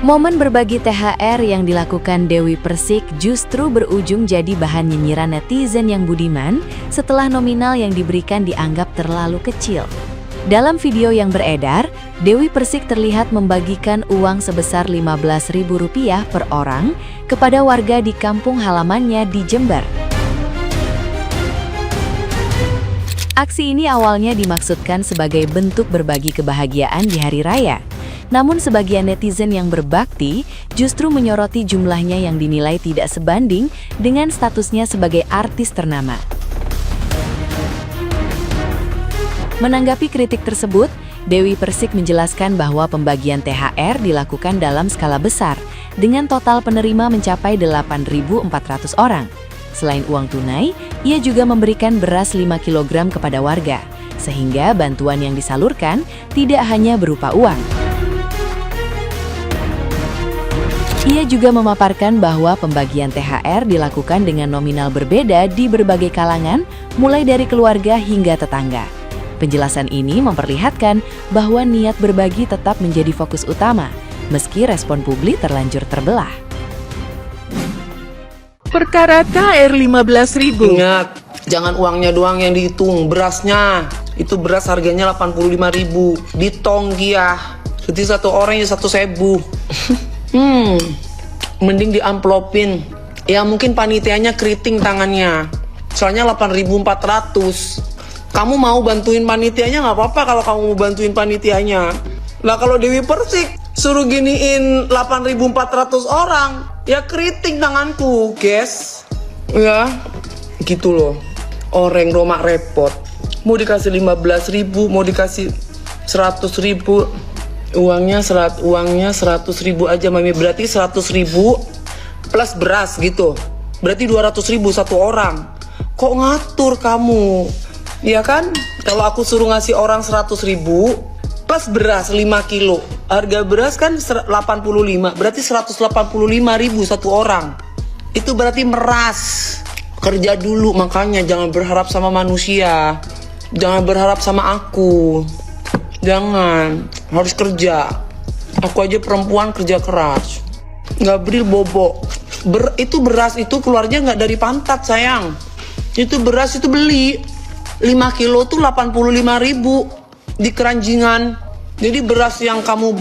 Momen berbagi THR yang dilakukan Dewi Persik justru berujung jadi bahan nyinyiran netizen yang budiman setelah nominal yang diberikan dianggap terlalu kecil. Dalam video yang beredar, Dewi Persik terlihat membagikan uang sebesar Rp15.000 per orang kepada warga di kampung halamannya di Jember. Aksi ini awalnya dimaksudkan sebagai bentuk berbagi kebahagiaan di hari raya. Namun sebagian netizen yang berbakti justru menyoroti jumlahnya yang dinilai tidak sebanding dengan statusnya sebagai artis ternama. Menanggapi kritik tersebut, Dewi Persik menjelaskan bahwa pembagian THR dilakukan dalam skala besar, dengan total penerima mencapai 8.400 orang. Selain uang tunai, ia juga memberikan beras 5 kg kepada warga, sehingga bantuan yang disalurkan tidak hanya berupa uang. Ia juga memaparkan bahwa pembagian THR dilakukan dengan nominal berbeda di berbagai kalangan, mulai dari keluarga hingga tetangga. Penjelasan ini memperlihatkan bahwa niat berbagi tetap menjadi fokus utama, meski respon publik terlanjur terbelah. Perkara THR 15.000. Ingat, jangan uangnya doang yang dihitung, berasnya. Itu beras harganya 85.000. Ditonggiah. Jadi satu orang ya 1.000. Mending diamplopin. Ya mungkin panitianya keriting tangannya. Soalnya 8.400. Kamu mau bantuin panitianya nggak apa-apa kalau kamu mau bantuin panitianya. Nah kalau Dewi Persik suruh giniin 8.400 orang, ya keriting tanganku, guys. Ya, gitu loh. Orang romak repot. Mau dikasih 15.000, mau dikasih 100.000. Uangnya 100.000 aja, Mami. Berarti 100.000 plus beras gitu. Berarti 200.000 satu orang. Kok ngatur kamu? Ya kan? Kalau aku suruh ngasih orang 100.000 plus beras 5 kilo. Harga beras kan 85, berarti 185.000 satu orang. Itu berarti meras. Kerja dulu, makanya jangan berharap sama manusia. Jangan berharap sama aku. Jangan, harus kerja. Aku aja perempuan kerja keras. Nggak beri bobok. Itu beras itu keluarnya nggak dari pantat, sayang. Itu beras itu beli 5 kilo tuh 85.000 di keranjingan. Jadi beras yang kamu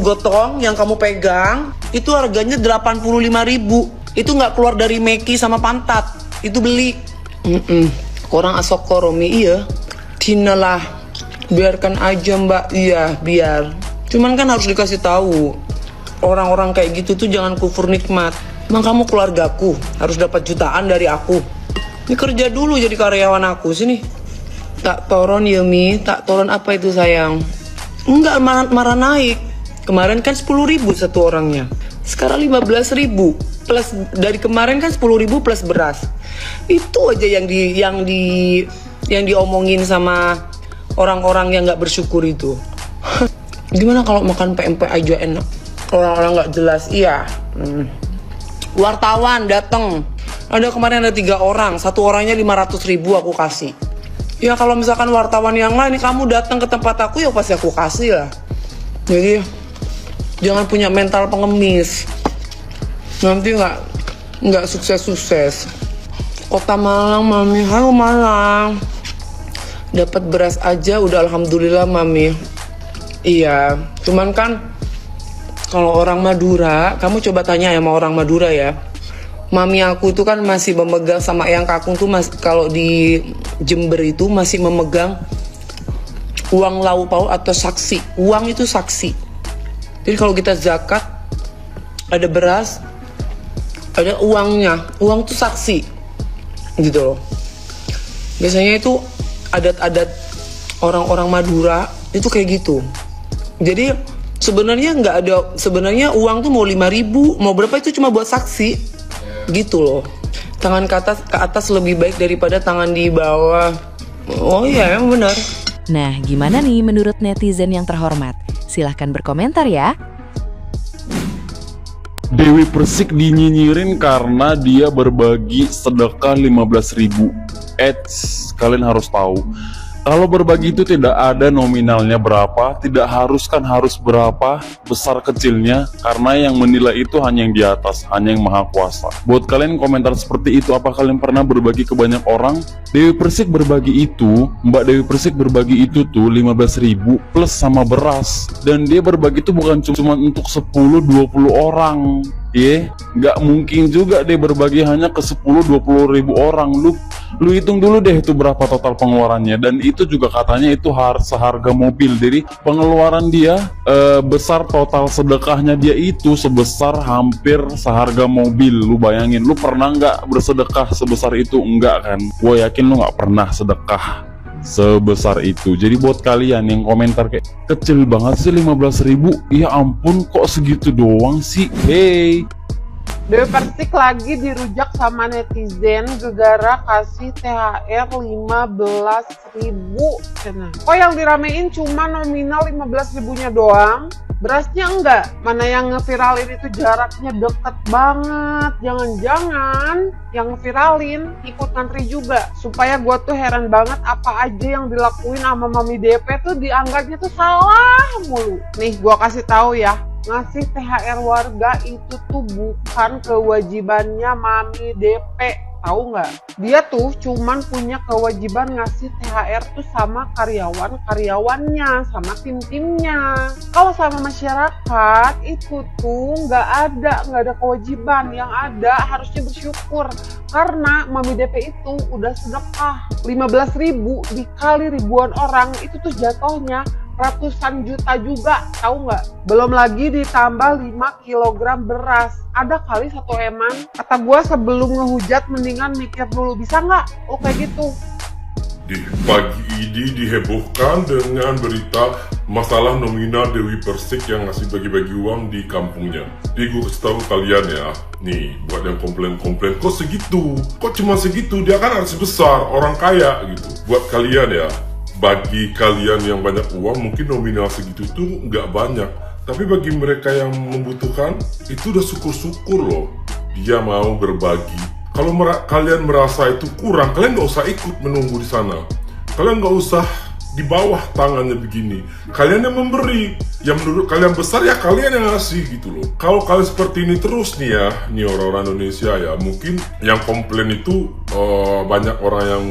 gotong, yang kamu pegang, itu harganya 85.000. Itu nggak keluar dari meki sama pantat. Itu beli. Orang asokoromi iya. Dinalah. Biarkan aja mbak, iya biar. Cuman kan harus dikasih tahu. Orang-orang kayak gitu tuh jangan kufur nikmat. Emang kamu keluargaku, harus dapat jutaan dari aku. Ini kerja dulu jadi karyawan aku, sini. Tak toron ya Mi, tak toron apa itu sayang? Enggak, marah naik. Kemarin kan 10.000 satu orangnya. Sekarang 15.000. Plus dari kemarin kan 10.000 plus beras. Itu aja yang diomongin sama orang-orang yang nggak bersyukur itu. Gimana kalau makan PMP aja enak? Orang-orang nggak jelas, iya. Wartawan datang. Ada kemarin ada 3 orang, satu orangnya 500.000 aku kasih. Ya kalau misalkan wartawan yang lain, kamu datang ke tempat aku ya pasti aku kasih lah. Jadi jangan punya mental pengemis. Nanti nggak sukses-sukses. Kota Malang, Mami. Halo Malang. Dapat beras aja udah alhamdulillah, Mami. Iya, cuman kan kalau orang Madura, kamu coba tanya ya sama orang Madura ya. Mami aku itu kan masih memegang sama Eyang Kakung tuh kalau di Jember itu masih memegang uang lauk pauk atau saksi. Uang itu saksi. Jadi kalau kita zakat ada beras, ada uangnya. Uang tuh saksi. Gitu loh. Biasanya itu adat-adat orang-orang Madura itu kayak gitu. Jadi sebenarnya nggak ada, sebenarnya uang tuh mau 5.000, mau berapa itu cuma buat saksi, gitu loh. Tangan ke atas lebih baik daripada tangan di bawah. Oh iya, emang benar. Nah, gimana nih menurut netizen yang terhormat? Silahkan berkomentar ya. Dewi Persik dinyinyirin karena dia berbagi sedekah 15.000. Kalian harus tahu, Kalau berbagi itu tidak ada nominalnya berapa, tidak harus berapa besar kecilnya, karena yang menilai itu hanya yang di atas, hanya yang maha kuasa. Buat kalian komentar seperti itu, apa kalian pernah berbagi ke banyak orang? Dewi Persik berbagi itu, Mbak Dewi Persik berbagi itu tuh 15.000 plus sama beras, dan dia berbagi itu bukan cuma untuk 10-20 orang. Nggak mungkin juga dia berbagi hanya ke 10-20 ribu orang. Lu hitung dulu deh itu berapa total pengeluarannya, dan itu juga katanya itu seharga mobil. Jadi pengeluaran dia besar, total sedekahnya dia itu sebesar hampir seharga mobil. Lu bayangin, lu pernah nggak bersedekah sebesar itu? Enggak kan? Gue yakin lu nggak pernah sedekah sebesar itu. Jadi buat kalian yang komentar kayak kecil banget sih 15.000, ya ampun kok segitu doang sih. Hey, Dewi Persik lagi dirujak sama netizen gegara kasih THR 15.000. Kok yang diramein cuma nominal 15.000-nya doang? Berasnya enggak? Mana yang ngeviralin itu jaraknya deket banget. Jangan-jangan yang ngeviralin ikut ngantri juga. Supaya gue tuh heran banget apa aja yang dilakuin sama Mami DP tuh dianggapnya tuh salah mulu. Nih gue kasih tahu ya, ngasih THR warga itu tuh bukan kewajibannya Mami DP. Tahu nggak? Dia tuh cuman punya kewajiban ngasih THR tuh sama karyawan-karyawannya, sama tim-timnya. Kalau sama masyarakat itu tuh nggak ada kewajiban. Yang ada harusnya bersyukur karena Mami DP itu udah sedekah 15.000 dikali ribuan orang, itu tuh jatuhnya ratusan juta juga, tahu nggak? Belum lagi ditambah 5 kilogram beras. Ada kali satu eman. Kata gue sebelum ngehujat mendingan mikir dulu, bisa nggak? Oh kayak gitu. Di pagi ini dihebohkan dengan berita masalah nominal Dewi Persik yang ngasih bagi-bagi uang di kampungnya. Jadi gue kasih tahu kalian ya, nih buat yang komplain-komplain, kok segitu? Kok cuma segitu? Dia kan harus besar, orang kaya gitu. Buat kalian ya, bagi kalian yang banyak uang mungkin nominal segitu tuh nggak banyak, tapi bagi mereka yang membutuhkan itu udah syukur-syukur loh dia mau berbagi. Kalau kalian merasa itu kurang, kalian nggak usah ikut menunggu di sana, kalian nggak usah di bawah tangannya begini. Kalian yang memberi, yang menurut kalian besar ya kalian yang ngasih gitu loh. Kalau kalian seperti ini terus nih ya, nih orang-orang Indonesia ya, mungkin yang komplain itu banyak orang yang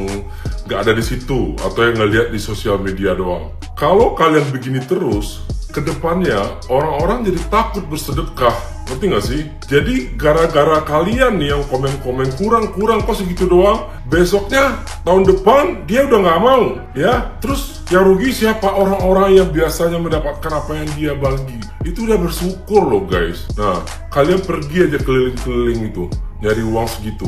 nggak ada di situ atau yang ngeliat di sosial media doang. Kalau kalian begini terus, kedepannya orang-orang jadi takut bersedekah, ngerti nggak sih? Jadi gara-gara kalian nih yang komen-komen kurang kok segitu doang, besoknya tahun depan dia udah nggak mau ya. Terus yang rugi siapa? Orang-orang yang biasanya mendapatkan apa yang dia bagi. Itu udah bersyukur loh guys. Nah kalian pergi aja keliling-keliling itu nyari uang segitu,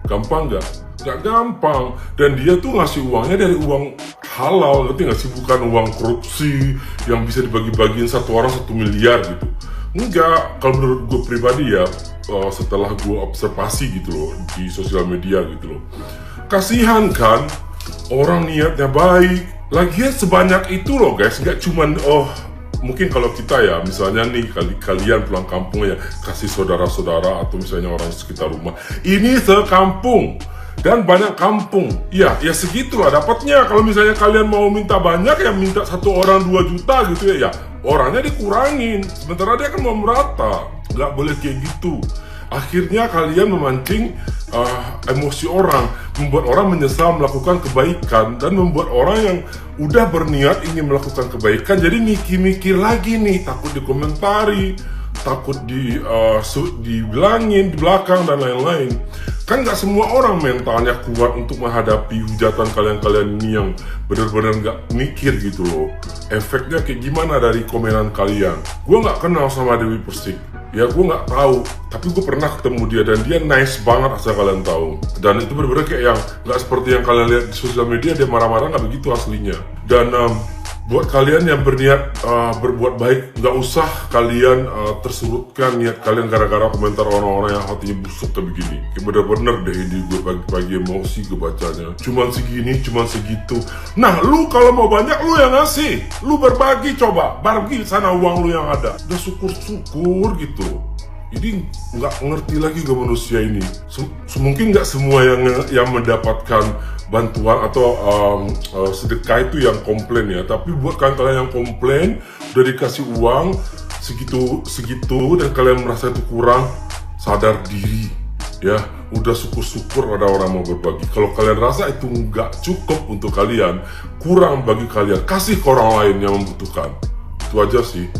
gampang nggak? Nggak gampang. Dan dia tuh ngasih uangnya dari uang halal, ngerti nggak sih? Bukan uang korupsi yang bisa dibagi-bagiin satu orang 1 miliar gitu. Enggak, kalau menurut gue pribadi ya, setelah gue observasi gitu loh di sosial media gitu loh, kasihan kan, orang niatnya baik. Lagian sebanyak itu loh guys, nggak cuman mungkin kalau kita ya, misalnya nih kalian pulang kampung ya, kasih saudara-saudara atau misalnya orang sekitar rumah. Ini sekampung dan banyak kampung, ya segitulah dapatnya. Kalau misalnya kalian mau minta banyak ya minta satu orang 2 juta gitu ya orangnya dikurangin, sementara dia kan mau merata. Nggak boleh kayak gitu. Akhirnya kalian memancing emosi orang, membuat orang menyesal melakukan kebaikan, dan membuat orang yang udah berniat ingin melakukan kebaikan jadi mikir-mikir lagi nih, takut dikomentari, takut dibilangin di belakang dan lain-lain. Kan nggak semua orang mentalnya kuat untuk menghadapi hujatan kalian-kalian ini yang benar-benar nggak mikir gitu loh. Efeknya kayak gimana dari komenan kalian? Gue nggak kenal sama Dewi Persik. Ya gue nggak tahu, tapi gue pernah ketemu dia dan dia nice banget asal kalian tahu. Dan itu benar-benar kayak yang nggak seperti yang kalian lihat di sosial media, dia marah-marah, nggak begitu aslinya. Dan buat kalian yang berniat berbuat baik, nggak usah kalian tersurutkan niat kalian gara-gara komentar orang-orang yang hatinya busuk kayak begini. Kayak bener-bener deh ini gue pagi-pagi emosi gue bacanya. Cuman segini, cuman segitu. Nah lu kalau mau banyak lu yang ngasih, lu berbagi, coba bagi sana uang lu yang ada. Udah syukur-syukur gitu. Jadi nggak ngerti lagi gue manusia ini. Mungkin nggak semua yang mendapatkan bantuan atau sedekah itu yang komplain ya. Tapi buat kalian yang komplain udah dikasih uang segitu dan kalian merasa itu kurang, sadar diri ya. Udah syukur-syukur ada orang mau berbagi. Kalau kalian rasa itu nggak cukup untuk kalian, kurang bagi kalian, kasih ke orang lain yang membutuhkan. Itu aja sih.